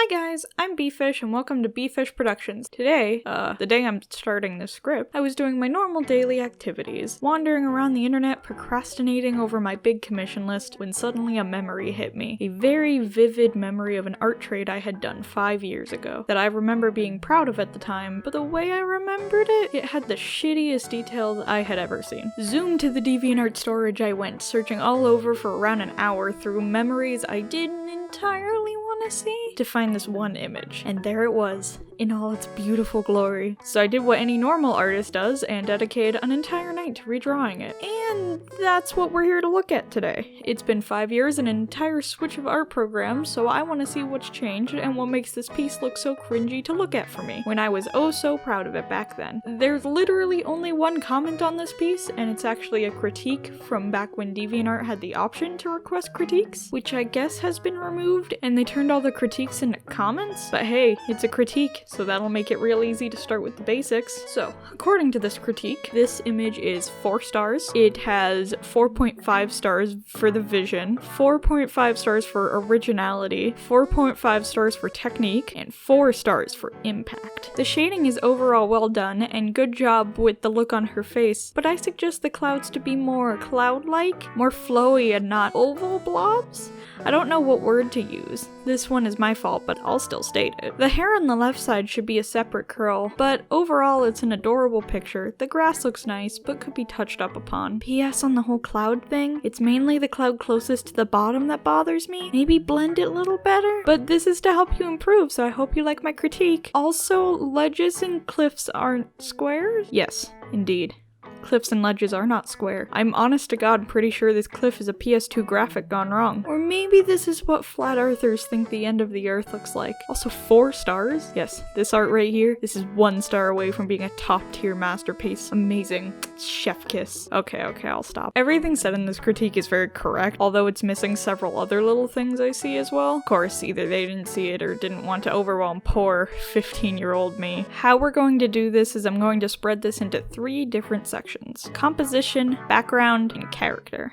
guys, I'm Befish and welcome to Befish Productions. Today, the day I'm starting this script, I was doing my normal daily activities, wandering around the internet procrastinating over my big commission list when suddenly a memory hit me. A very vivid memory of an art trade I had done 5 years ago that I remember being proud of at the time, but the way I remembered it, it had the shittiest details I had ever seen. Zoomed to the DeviantART storage I went, searching all over for around an hour through memories I didn't entirely want to see to find this one image. And there it was, in all its beautiful glory. So I did what any normal artist does and dedicated an entire night to redrawing it. And that's what we're here to look at today. It's been 5 years and an entire switch of art programs, so I want to see what's changed and what makes this piece look so cringy to look at for me, when I was oh so proud of it back then. There's literally only one comment on this piece, and it's actually a critique from back when DeviantArt had the option to request critiques, which I guess has been removed, and they turned all the critiques into comments. But hey, it's a critique, so that'll make it real easy to start with the basics. So, according to this critique, this image is 4 stars. It has 4.5 stars for the vision, 4.5 stars for originality, 4.5 stars for technique, and 4 stars for impact. The shading is overall well done, and good job with the look on her face, but I suggest the clouds to be more cloud-like, more flowy and not oval blobs? I don't know what word to use. This one is my fault, but I'll still state it. The hair on the left side should be a separate curl, but overall it's an adorable picture. The grass looks nice, but could be touched up upon. PS on the whole cloud thing, it's mainly the cloud closest to the bottom that bothers me. Maybe blend it a little better? But this is to help you improve, so I hope you like my critique. Also, ledges and cliffs aren't squares? Yes, indeed. Cliffs and ledges are not square. I'm honest to God pretty sure this cliff is a PS2 graphic gone wrong. Or maybe this is what flat earthers think the end of the earth looks like. Also 4 stars? Yes, this art right here, this is 1 star away from being a top tier masterpiece. Amazing. Chef kiss. Okay, I'll stop. Everything said in this critique is very correct, although it's missing several other little things I see as well. Of course, either they didn't see it or didn't want to overwhelm poor 15-year-old me. How we're going to do this is I'm going to spread this into 3 different sections. Composition, background, and character.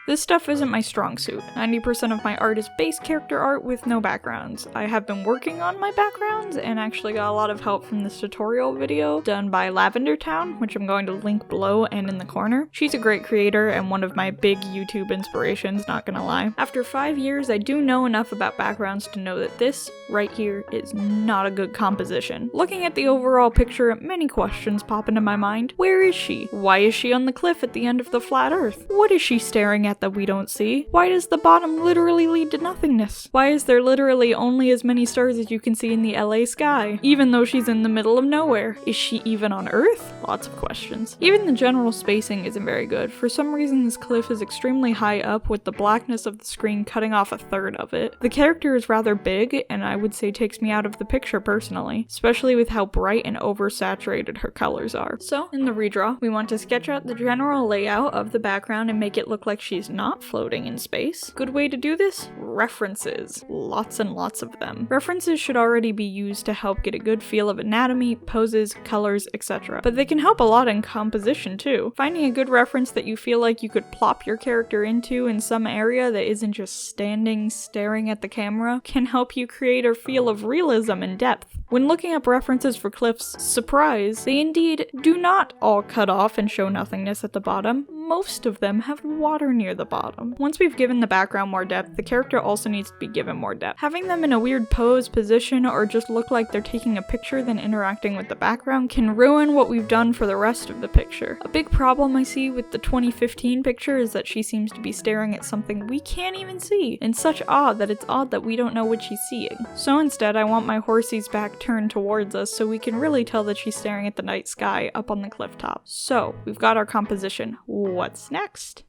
This stuff isn't my strong suit. 90% of my art is base character art with no backgrounds. I have been working on my backgrounds and actually got a lot of help from this tutorial video done by Lavender Town, which I'm going to link below and in the corner. She's a great creator and one of my big YouTube inspirations, not gonna lie. After 5 years, I do know enough about backgrounds to know that this right here is not a good composition. Looking at the overall picture, many questions pop into my mind. Where is she? Why is she on the cliff at the end of the flat earth? What is she staring at that we don't see? Why does the bottom literally lead to nothingness? Why is there literally only as many stars as you can see in the LA sky, even though she's in the middle of nowhere? Is she even on Earth? Lots of questions. Even the general spacing isn't very good. For some reason this cliff is extremely high up with the blackness of the screen cutting off a third of it. The character is rather big and I would say takes me out of the picture personally, especially with how bright and oversaturated her colors are. So in the redraw, we want to sketch out the general layout of the background and make it look like she's not floating in space. Good way to do this? References. Lots and lots of them. References should already be used to help get a good feel of anatomy, poses, colors, etc. But they can help a lot in composition too. Finding a good reference that you feel like you could plop your character into in some area that isn't just standing staring at the camera can help you create a feel of realism and depth. When looking up references for cliffs, surprise, they indeed do not all cut off and show nothingness at the bottom. Most of them have water near the bottom. Once we've given the background more depth, the character also needs to be given more depth. Having them in a weird pose, position, or just look like they're taking a picture then interacting with the background can ruin what we've done for the rest of the picture. A big problem I see with the 2015 picture is that she seems to be staring at something we can't even see, in such awe that it's odd that we don't know what she's seeing. So instead, I want my horsey's back turned towards us so we can really tell that she's staring at the night sky up on the cliff top. So, we've got our composition. What's next?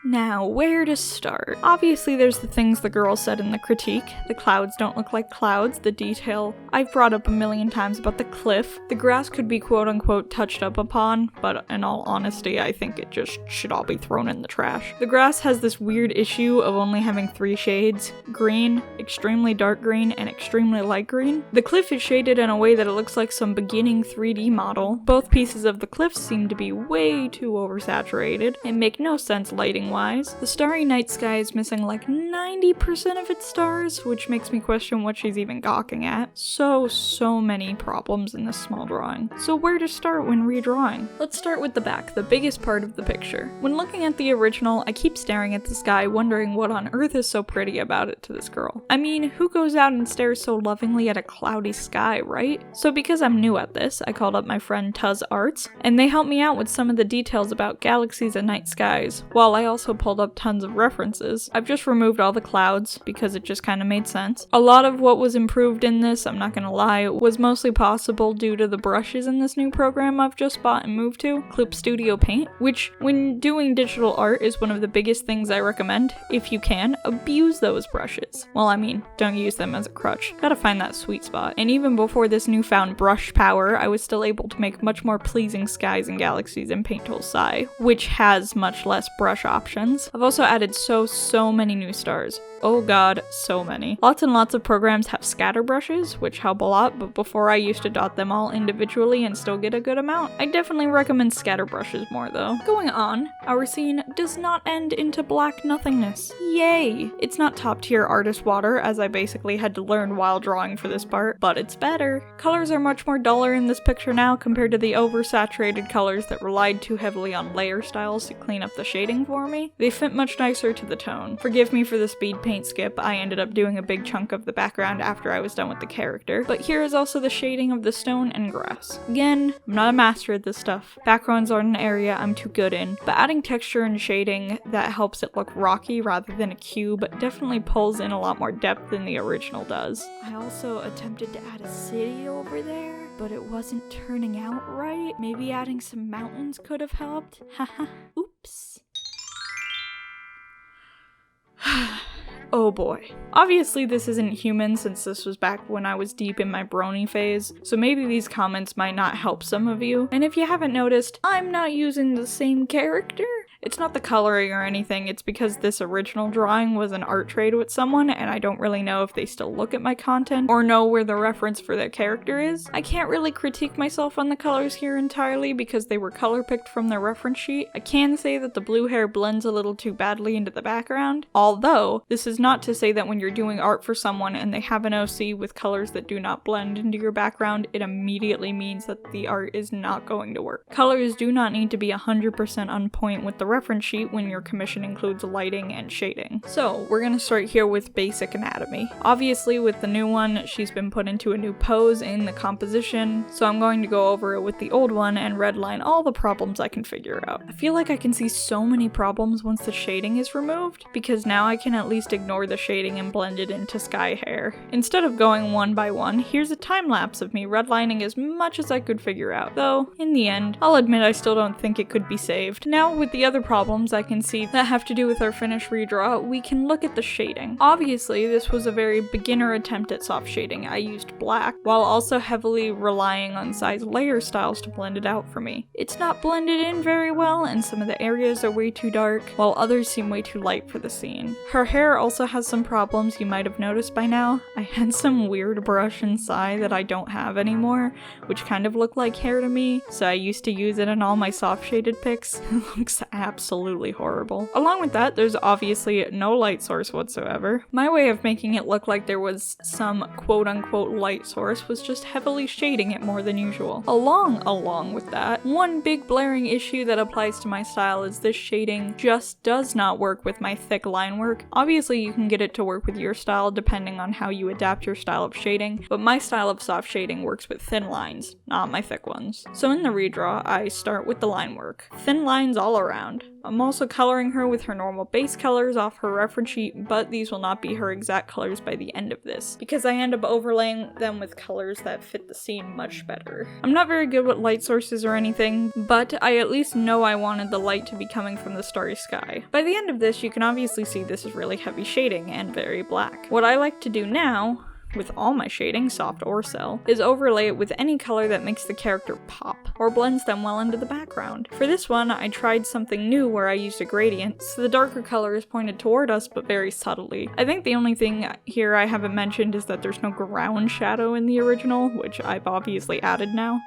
Now, where to start? Obviously there's the things the girl said in the critique. The clouds don't look like clouds, the detail I've brought up a million times about the cliff. The grass could be quote-unquote touched up upon, but in all honesty I think it just should all be thrown in the trash. The grass has this weird issue of only having 3 shades: green, extremely dark green, and extremely light green. The cliff is shaded in a way that it looks like some beginning 3D model. Both pieces of the cliff seem to be way too oversaturated and make no sense lighting wise. The starry night sky is missing like 90% of its stars, which makes me question what she's even gawking at. So many problems in this small drawing. So where to start when redrawing? Let's start with the back, the biggest part of the picture. When looking at the original, I keep staring at the sky, wondering what on earth is so pretty about it to this girl. I mean, who goes out and stares so lovingly at a cloudy sky, right? So because I'm new at this, I called up my friend Tuz Arts, and they helped me out with some of the details about galaxies and night skies, while I also pulled up tons of references. I've just removed all the clouds, because it just kind of made sense. A lot of what was improved in this, I'm not gonna lie, was mostly possible due to the brushes in this new program I've just bought and moved to, Clip Studio Paint, which when doing digital art is one of the biggest things I recommend. If you can, abuse those brushes. Well, I mean, don't use them as a crutch. Gotta find that sweet spot. And even before this newfound brush power, I was still able to make much more pleasing skies and galaxies in Paint Tool Sai, which has much less brush options. I've also added so many new stars. Oh god, so many. Lots and lots of programs have scatter brushes, which help a lot, but before I used to dot them all individually and still get a good amount. I definitely recommend scatter brushes more though. Going on, our scene does not end into black nothingness. Yay! It's not top tier artist water, as I basically had to learn while drawing for this part, but it's better. Colors are much more duller in this picture now compared to the oversaturated colors that relied too heavily on layer styles to clean up the shading for me. They fit much nicer to the tone. Forgive me for the speed paint skip, I ended up doing a big chunk of the background after I was done with the character, but here is also the shading of the stone and grass. Again, I'm not a master at this stuff. Backgrounds aren't an area I'm too good in, but adding texture and shading that helps it look rocky rather than a cube definitely pulls in a lot more depth than the original does. I also attempted to add a city over there, but it wasn't turning out right. Maybe adding some mountains could have helped. Haha, oops. Oh boy. Obviously this isn't human since this was back when I was deep in my brony phase, so maybe these comments might not help some of you. And if you haven't noticed, I'm not using the same character. It's not the coloring or anything, it's because this original drawing was an art trade with someone and I don't really know if they still look at my content or know where the reference for their character is. I can't really critique myself on the colors here entirely because they were color picked from their reference sheet. I can say that the blue hair blends a little too badly into the background, although this is not to say that when you're doing art for someone and they have an OC with colors that do not blend into your background, it immediately means that the art is not going to work. Colors do not need to be 100% on point with the reference sheet when your commission includes lighting and shading. So we're gonna start here with basic anatomy. Obviously with the new one, she's been put into a new pose in the composition, so I'm going to go over it with the old one and redline all the problems I can figure out. I feel like I can see so many problems once the shading is removed, because now I can at least ignore the shading and blend it into sky hair. Instead of going one by one, here's a time lapse of me redlining as much as I could figure out, though in the end, I'll admit I still don't think it could be saved. Now with the other problems I can see that have to do with our finished redraw, we can look at the shading. Obviously, this was a very beginner attempt at soft shading. I used black, while also heavily relying on size layer styles to blend it out for me. It's not blended in very well, and some of the areas are way too dark, while others seem way too light for the scene. Her hair also has some problems you might have noticed by now. I had some weird brush in Sai that I don't have anymore, which kind of look like hair to me, so I used to use it in all my soft shaded pics. It looks absolutely horrible. Along with that, there's obviously no light source whatsoever. My way of making it look like there was some quote-unquote light source was just heavily shading it more than usual. Along with that, one big blaring issue that applies to my style is this shading just does not work with my thick line work. Obviously you can get it to work with your style depending on how you adapt your style of shading, but my style of soft shading works with thin lines, not my thick ones. So in the redraw, I start with the line work. Thin lines all around. I'm also coloring her with her normal base colors off her reference sheet, but these will not be her exact colors by the end of this, because I end up overlaying them with colors that fit the scene much better. I'm not very good with light sources or anything, but I at least know I wanted the light to be coming from the starry sky. By the end of this, you can obviously see this is really heavy shading and very black. What I like to do now, with all my shading, soft or cell, is overlay it with any color that makes the character pop, or blends them well into the background. For this one, I tried something new where I used a gradient, so the darker color is pointed toward us but very subtly. I think the only thing here I haven't mentioned is that there's no ground shadow in the original, which I've obviously added now.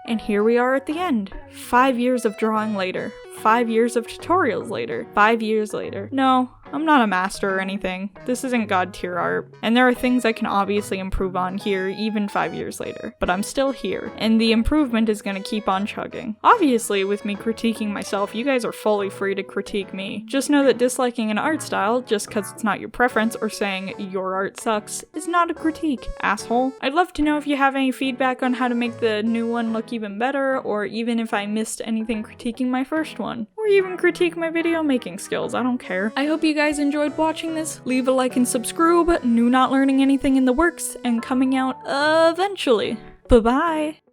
And here we are at the end. 5 years of drawing later. 5 years of tutorials later. 5 years later. No, I'm not a master or anything. This isn't god tier art. And there are things I can obviously improve on here even 5 years later. But I'm still here. And the improvement is gonna keep on chugging. Obviously, with me critiquing myself, you guys are fully free to critique me. Just know that disliking an art style, just cause it's not your preference, or saying your art sucks, is not a critique, asshole. I'd love to know if you have any feedback on how to make the new one look even better, or even if I missed anything critiquing my first one. Or even critique my video making skills, I don't care. I hope you guys enjoyed watching this. Leave a like and subscribe. New Not Learning Anything in the works and coming out eventually. Bye-bye!